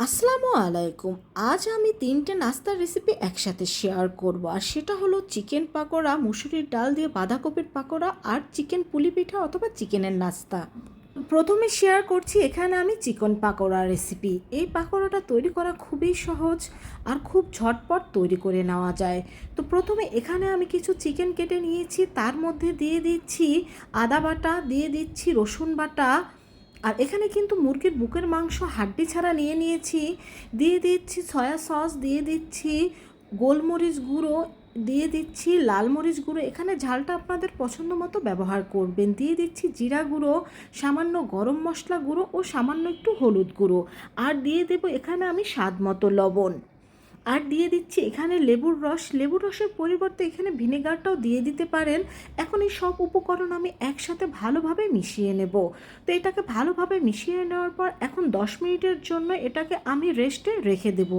আসসালামু আলাইকুম। আজ আমি ৩টে নাস্তার রেসিপি একসাথে শেয়ার করব, আর সেটা হলো চিকেন পাকোড়া, মুসুরির ডাল দিয়ে বাঁধাকপির পাকোড়া আর চিকেন পুলি পিঠা অথবা চিকেনের নাস্তা। প্রথমে শেয়ার করছি এখানে আমি চিকেন পাকোড়া রেসিপি। এই পাকোড়াটা তৈরি করা খুবই সহজ আর খুব ঝটপট তৈরি করে নেওয়া যায়। তো প্রথমে এখানে আমি কিছু চিকেন কেটে নিয়েছি, তার মধ্যে দিয়ে দিচ্ছি আদা বাটা, দিয়ে দিচ্ছি রসুন বাটা, আর এখানে কিন্তু মুরগির বুকের মাংস হাড্ডি ছাড়া নিয়ে নিয়েছি। দিয়ে দিচ্ছি সয়া সস, দিয়ে দিচ্ছি গোলমরিচ গুঁড়ো, দিয়ে দিচ্ছি লাল মরিচ গুঁড়ো, এখানে ঝালটা আপনাদের পছন্দ মতো ব্যবহার করবেন। দিয়ে দিচ্ছি জিরা গুঁড়ো, সামান্য গরম মশলা গুঁড়ো ও সামান্য একটু হলুদ গুঁড়ো, আর দিয়ে দেবো এখানে আমি স্বাদ মতো লবণ। আর দিয়ে দিচ্ছি এখানে লেবুর রস। লেবুর রসের পরিবর্তে এখানে ভিনেগারটাও দিয়ে দিতে পারেন। এখন এই সব উপকরণ আমি একসাথে ভালোভাবে মিশিয়ে নেব। তো এটাকে ভালোভাবে মিশিয়ে নেওয়ার পর এখন 10 মিনিটের জন্য এটাকে আমি রেস্টে রেখে দেব।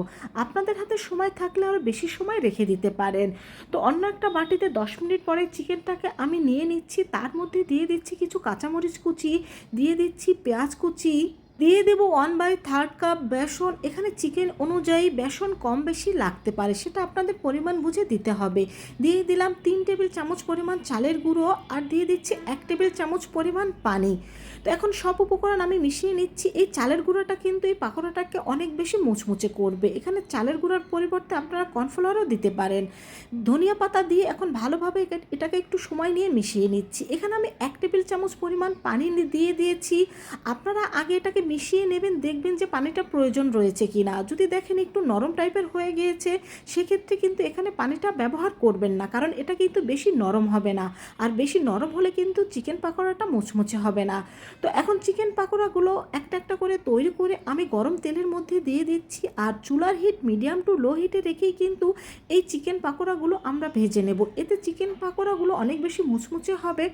আপনাদের হাতে সময় থাকলে আরও বেশি সময় রেখে দিতে পারেন। তো অন্য একটা বাটিতে 10 মিনিট পরে চিকেনটাকে আমি নিয়ে নিচ্ছি, তার মধ্যে দিয়ে দিচ্ছি কিছু কাঁচামরিচ কুচি, দিয়ে দিচ্ছি পেঁয়াজ কুচি, দিয়ে দেবো 1/3 কাপ বেসন। এখানে চিকেন অনুযায়ী বেসন কম বেশি লাগতে পারে, সেটা আপনাদের পরিমাণ বুঝে দিতে হবে। দিয়ে দিলাম 3 টেবিল চামচ পরিমাণ চালের গুঁড়ো, আর দিয়ে দিচ্ছি 1 টেবিল চামচ পরিমাণ পানি। তো এখন সব উপকরণ আমি মিশিয়ে নিচ্ছি। এই চালের গুঁড়োটা কিন্তু এই পাকোড়াটাকে অনেক বেশি মুচমুচে করবে। এখানে চালের গুঁড়োর পরিবর্তে আপনারা কর্নফ্লাওয়ারও দিতে পারেন। ধনিয়া পাতা দিয়ে এখন ভালোভাবে এটাকে একটু সময় নিয়ে মিশিয়ে নিচ্ছি। এখানে আমি 1 টেবিল চামচ পরিমাণ পানি দিয়ে দিয়েছি। আপনারা আগে এটাকে মিশিয়ে নেবেন, দেখবেন যে পানিটা প্রয়োজন রয়েছে কি না। যদি দেখেন একটু নরম টাইপের হয়ে গিয়েছে, সেক্ষেত্রে কিন্তু এখানে পানিটা ব্যবহার করবেন না, কারণ এটা কিন্তু বেশি নরম হবে না, আর বেশি নরম হলে কিন্তু চিকেন পাকোড়াটা মুচমুচে হবে না। তো এখন চিকেন পাকোড়াগুলো একটা একটা করে তৈরি করে আমি গরম তেলের মধ্যে দিয়ে দিচ্ছি, আর চুলার হিট মিডিয়াম টু লো হিটে রেখেই কিন্তু এই চিকেন পাকোড়াগুলো আমরা ভেজে নেব। এতে চিকেন পাকোড়াগুলো অনেক বেশি মুচমুচে হবে,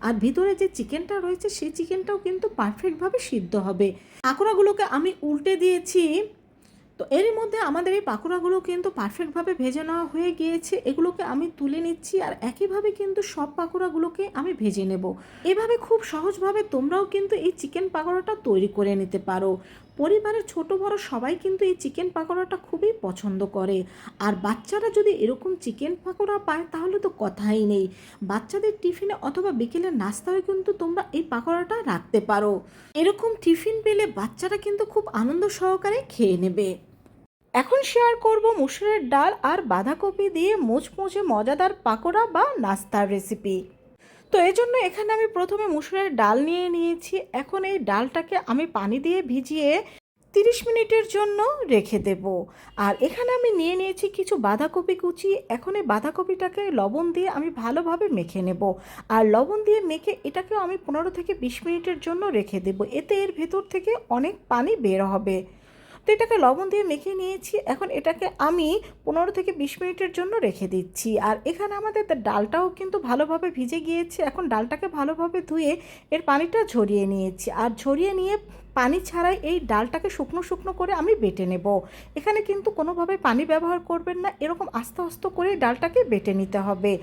আর ভিতরে যে চিকেনটা রয়েছে সেই চিকেনটাও কিন্তু পারফেক্টভাবে সিদ্ধ হবে। পাকোড়াগুলোকে আমি উল্টে দিয়েছি। তো এর মধ্যে আমাদের এই পাকোড়াগুলো কিন্তু পারফেক্টভাবে ভেজে নেওয়া হয়ে গিয়েছে। এগুলোকে আমি তুলে নিচ্ছি, আর একইভাবে কিন্তু সব পাকোড়াগুলোকে আমি ভেজে নেব। এভাবে খুব সহজভাবে তোমরাও কিন্তু এই চিকেন পাকোড়াটা তৈরি করে নিতে পারো। পরিবারের ছোট বড় সবাই কিন্তু এই চিকেন পাকোড়াটা খুবই পছন্দ করে। আর বাচ্চারা যদি এরকম চিকেন পাকোড়া পায় তাহলে তো কথাই নেই। বাচ্চাদের টিফিনে অথবা বিকেলের নাস্তায় কিন্তু তোমরা এই পাকোড়াটা রাখতে পারো। এরকম টিফিন পেলে বাচ্চারা কিন্তু খুব আনন্দ সহকারে খেয়ে নেবে। এখন শেয়ার করব মুসুরের ডাল আর বাঁধাকপি দিয়ে মুচমুচে মজাদার পাকোড়া বা নাস্তার রেসিপি। তো এই জন্য এখানে আমি প্রথমে মুসুরের ডাল নিয়ে নিয়েছি। এখন এই ডালটাকে আমি পানি দিয়ে ভিজিয়ে 30 মিনিটের জন্য রেখে দেব। আর এখানে আমি নিয়ে নিয়েছি কিছু বাঁধাকপি কুচি। এখন এই বাঁধাকপিটাকে লবণ দিয়ে আমি ভালোভাবে মেখে নেব, আর লবণ দিয়ে মেখে এটাকেও আমি 15 থেকে 20 মিনিটের জন্য রেখে দেব। এতে এর ভেতর থেকে অনেক পানি বের হবে। তো এটাকে লবণ দিয়ে মেখে নিয়েছি। এখন এটাকে আমি 15 থেকে 20 মিনিটের জন্য রেখে দিচ্ছি। আর এখানে আমাদের ডালটাও কিন্তু ভালোভাবে ভিজে গিয়েছে। এখন ডালটাকে ভালোভাবে ধুয়ে এর পানিটা ঝরিয়ে নিয়েছি, আর ঝরিয়ে নিয়ে পানি ছাড়াই এই ডালটাকে শুকনো শুকনো করে আমি বেটে নেব। এখানে কিন্তু কোনোভাবে পানি ব্যবহার করবেন না, এরকম আস্তে আস্তে করে ডালটাকে বেটে নিতে হবে।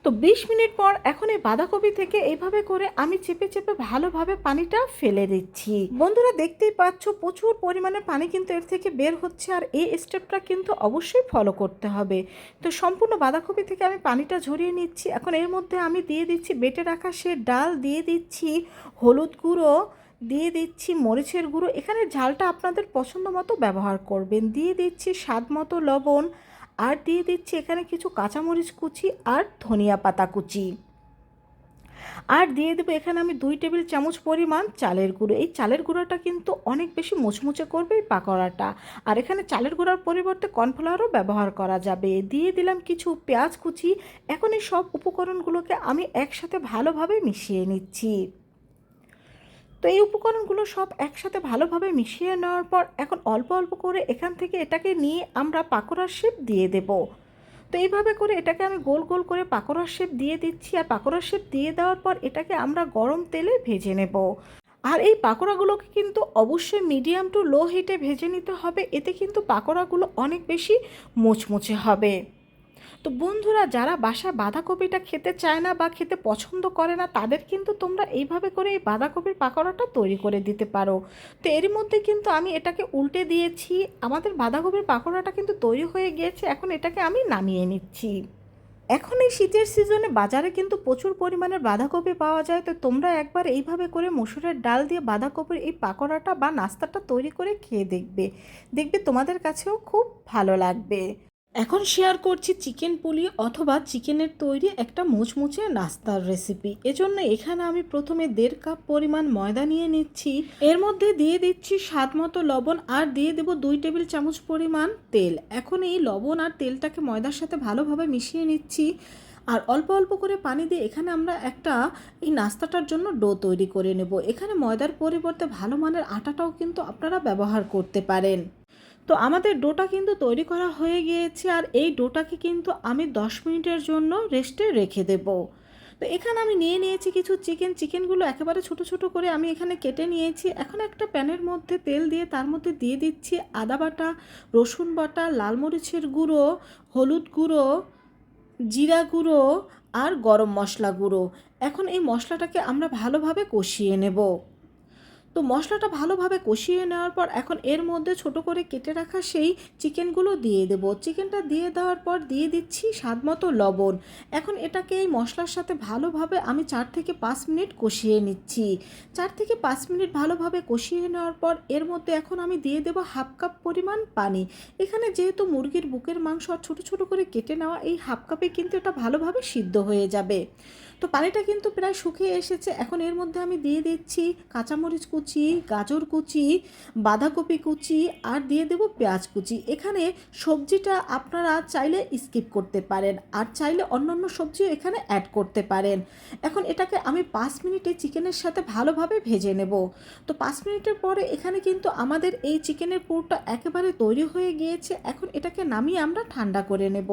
তো 20 মিনিট পর এখন এই বাঁধাকপি থেকে এইভাবে করে আমি চেপে চেপে ভালোভাবে পানিটা ফেলে দিচ্ছি। বন্ধুরা দেখতেই পাচ্ছ প্রচুর পরিমাণে পানি কিন্তু এর থেকে বের হচ্ছে, আর এই স্টেপটা কিন্তু অবশ্যই ফলো করতে হবে। তো সম্পূর্ণ বাঁধাকপি থেকে আমি পানিটা ঝরিয়ে নিচ্ছি। এখন এর মধ্যে আমি দিয়ে দিচ্ছি বেটে রাখা সে ডাল, দিয়ে দিচ্ছি হলুদ গুঁড়ো, দিয়ে দিচ্ছি মরিচের গুঁড়ো, এখানে ঝালটা আপনাদের পছন্দ মতো ব্যবহার করবেন, দিয়ে দিচ্ছি স্বাদ মতো লবণ, আর দিয়ে দিচ্ছি এখানে কিছু কাঁচামরিচ কুচি আর ধনিয়া পাতা কুচি, আর দিয়ে দেবো এখানে আমি 2 টেবিল চামচ পরিমাণ চালের গুঁড়ো। এই চালের গুঁড়োটা কিন্তু অনেক বেশি মুচমুচে করবে এই পাকোড়াটা। আর এখানে চালের গুঁড়োর পরিবর্তে কর্নফ্লাওয়ারও ব্যবহার করা যাবে। দিয়ে দিলাম কিছু পেঁয়াজ কুচি। এখন এই সব উপকরণগুলোকে আমি একসাথে ভালোভাবে মিশিয়ে নিচ্ছি। তো এই উপকরণগুলো সব একসাথে ভালোভাবে মিশিয়ে নেওয়ার পর এখন অল্প অল্প করে এখান থেকে এটাকে নিয়ে আমরা পাকোড়ার শেপ দিয়ে দেব। তো এইভাবে করে এটাকে আমি গোল গোল করে পাকোড়ার শেপ দিয়ে দিচ্ছি, আর পাকোড়ার শেপ দিয়ে দেওয়ার পর এটাকে আমরা গরম তেলে ভেজে নেব। আর এই পাকোড়াগুলোকে কিন্তু অবশ্যই মিডিয়াম টু লো হিটে ভেজে নিতে হবে, এতে কিন্তু পাকোড়াগুলো অনেক বেশি মুচমুচে হবে। তো বন্ধুরা, যারা বাসায় বাঁধাকপিটা খেতে চায় না বা খেতে পছন্দ করে না, তাদের কিন্তু তোমরা এইভাবে করে এই বাঁধাকপির পাকোড়াটা তৈরি করে দিতে পারো। তো এরই মধ্যে কিন্তু আমি এটাকে উল্টে দিয়েছি। আমাদের বাঁধাকপির পাকোড়াটা কিন্তু তৈরি হয়ে গিয়েছে। এখন এটাকে আমি নামিয়ে নিচ্ছি। এখন এই শীতের সিজনে বাজারে কিন্তু প্রচুর পরিমাণের বাঁধাকপি পাওয়া যায়। তো তোমরা একবার এইভাবে করে মসুরের ডাল দিয়ে বাঁধাকপির এই পাকোড়াটা বা নাস্তাটা তৈরি করে খেয়ে দেখবে। দেখবে তোমাদের কাছেও খুব ভালো লাগবে। এখন শেয়ার করছি চিকেন পুলি অথবা চিকেনের তৈরি একটা মুচমুচে নাস্তার রেসিপি। এজন্য এখানে আমি প্রথমে 1.5 কাপ পরিমাণ ময়দা নিয়ে নিচ্ছি। এর মধ্যে দিয়ে দিচ্ছি স্বাদ মতো লবণ আর দিয়ে দেব 2 টেবিল চামচ পরিমাণ তেল। এখন এই লবণ আর তেলটাকে ময়দার সাথে ভালোভাবে মিশিয়ে নিচ্ছি। আর অল্প অল্প করে পানি দিয়ে এখানে আমরা একটা এই নাস্তাটার জন্য ডো তৈরি করে নেব। এখানে ময়দার পরিবর্তে ভালো মানের আটাটাও কিন্তু আপনারা ব্যবহার করতে পারেন। তো আমাদের ডোটা কিন্তু তৈরি করা হয়ে গিয়েছে, আর এই ডোটাকে কিন্তু আমি 10 মিনিটের জন্য রেস্টে রেখে দেব। তো এখানে আমি নিয়ে নিয়েছি কিছু চিকেনগুলো একেবারে ছোট ছোট করে আমি এখানে কেটে নিয়েছি। এখন একটা প্যানের মধ্যে তেল দিয়ে তার মধ্যে দিয়ে দিচ্ছি আদা বাটা, রসুন বাটা, লাল মরিচের গুঁড়ো, হলুদ গুঁড়ো, জিরা গুঁড়ো আর গরম মশলা গুঁড়ো। এখন এই মশলাটাকে আমরা ভালোভাবে কষিয়ে নেব। তো মশলাটা ভালোভাবে কষিয়ে নেওয়ার পর এখন এর মধ্যে ছোট করে কেটে রাখা সেই চিকেনগুলো দিয়ে দেব। চিকেনটা দিয়ে দেওয়ার পর দিয়ে দিচ্ছি স্বাদমতো লবণ। এখন এটাকে এই মশলার সাথে ভালোভাবে আমি 4 থেকে 5 মিনিট কষিয়ে নিচ্ছি। 4 থেকে 5 মিনিট ভালোভাবে কষিয়ে নেওয়ার পর এর মধ্যে এখন আমি দিয়ে দেব 1/2 কাপ পরিমাণ পানি। এখানে যেহেতু মুরগির বুকের মাংস আর ছোটো ছোটো করে কেটে নেওয়া, এই 1/2 কাপে কিন্তু এটা ভালোভাবে সিদ্ধ হয়ে যাবে। তো পানিটা কিন্তু প্রায় শুকিয়ে এসেছে। এখন এর মধ্যে আমি দিয়ে দিচ্ছি কাঁচামরিচ কুচি, গাজর কুচি, বাঁধাকপি কুচি আর দিয়ে দেব পেঁয়াজ কুচি। এখানে সবজিটা আপনারা চাইলে স্কিপ করতে পারেন আর চাইলে অন্যান্য সবজিও এখানে অ্যাড করতে পারেন। এখন এটাকে আমি 5 মিনিটে চিকেনের সাথে ভালোভাবে ভেজে নেব। তো 5 মিনিটের পরে এখানে কিন্তু আমাদের এই চিকেনের পুরটা একেবারে তৈরি হয়ে গিয়েছে। এখন এটাকে নামিয়ে আমরা ঠান্ডা করে নেব।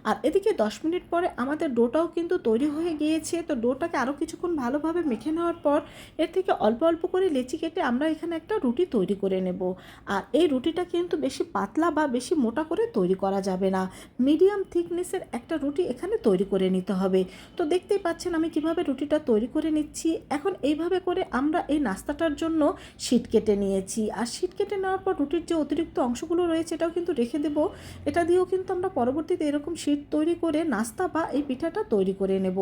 আর এদিকে 10 মিনিট পরে আমাদের ডোটাও কিন্তু তৈরি হয়ে গিয়েছে। তো ডোটাকে আরও কিছুক্ষণ ভালোভাবে মেখে নেওয়ার পর এর থেকে অল্প অল্প করে লেচি কেটে আমরা এখানে একটা রুটি তৈরি করে নেব। আর এই রুটিটা কিন্তু বেশি পাতলা বা বেশি মোটা করে তৈরি করা যাবে না, মিডিয়াম থিকনেসের একটা রুটি এখানে তৈরি করে নিতে হবে। তো দেখতেই পাচ্ছেন আমি কিভাবে রুটিটা তৈরি করে নিচ্ছি। এখন এইভাবে করে আমরা এই নাস্তাটার জন্য শীট কেটে নিয়েছি। আর শীট কেটে নেওয়ার পর রুটির যে অতিরিক্ত অংশগুলো রয়েছে এটাও কিন্তু রেখে দেব। এটা দিয়েও কিন্তু আমরা পরবর্তীতে এরকম শীট তৈরি করে নাস্তা বা এই পিঠাটা তৈরি করে নেব।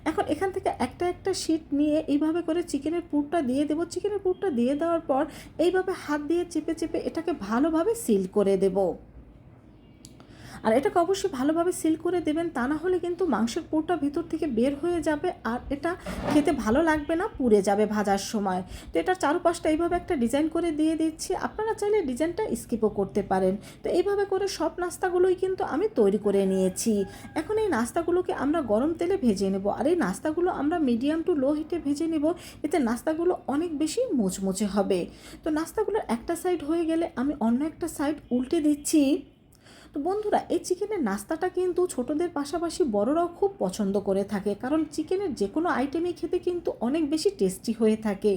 এখন এখান থেকে একটা একটা শীট নিয়ে এইভাবে করে চিকেনের পুরটা দিয়ে দেব। চিকেনের পুরটা দিয়ে দেওয়ার পর এইভাবে হাত দিয়ে চেপে চেপে এটাকে ভালোভাবে সিল করে দেব। আর এটাকে অবশ্যই ভালোভাবে সিল করে দেবেন, তা না হলে কিন্তু মাংসের পুরটা ভিতর থেকে বের হয়ে যাবে আর এটা খেতে ভালো লাগবে না, পুড়ে যাবে ভাজার সময়। তো এটার চারপাশটা এইভাবে একটা ডিজাইন করে দিয়ে দিচ্ছি। আপনারা চাইলে ডিজাইনটা স্কিপও করতে পারেন। তো এইভাবে করে সব নাস্তাগুলোই কিন্তু আমি তৈরি করে নিয়েছি। এখন এই নাস্তাগুলোকে আমরা গরম তেলে ভেজে নেব। আর এই নাস্তাগুলো আমরা মিডিয়াম টু লো হিটে ভেজে নেব, এতে নাস্তাগুলো অনেক বেশি মুচমুচে হবে। তো নাস্তাগুলোর একটা সাইড হয়ে গেলে আমি অন্য একটা সাইড উল্টে দিচ্ছি। তো বন্ধুরা, এই চিকেনের নাস্তাটা কিন্তু ছোটদের পাশাপাশি বড়রাও খুব পছন্দ করে থাকে, কারণ চিকেনের যে কোনো আইটেমই খেতে কিন্তু অনেক বেশি টেস্টি হয়ে থাকে।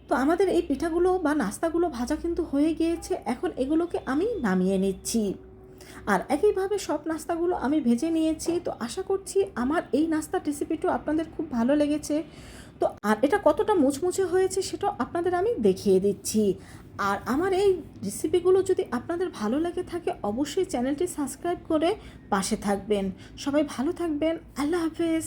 তো আমাদের এই পিঠাগুলো বা নাস্তাগুলো ভাজা কিন্তু হয়ে গিয়েছে। এখন এগুলোকে আমি নামিয়ে নিচ্ছি। আর একইভাবে সব নাস্তাগুলো আমি ভেজে নিয়েছি। তো আশা করছি আমার এই নাস্তার রেসিপিটাও আপনাদের খুব ভালো লেগেছে। তো আর এটা কতটা মুচমুচে হয়েছে সেটাও আপনাদের আমি দেখিয়ে দিচ্ছি। আর আমার এই রেসিপিগুলো যদি আপনাদের ভালো লেগে থাকে অবশ্যই চ্যানেলটি সাবস্ক্রাইব করে পাশে থাকবেন। সবাই ভালো থাকবেন। আল্লাহ হাফেজ।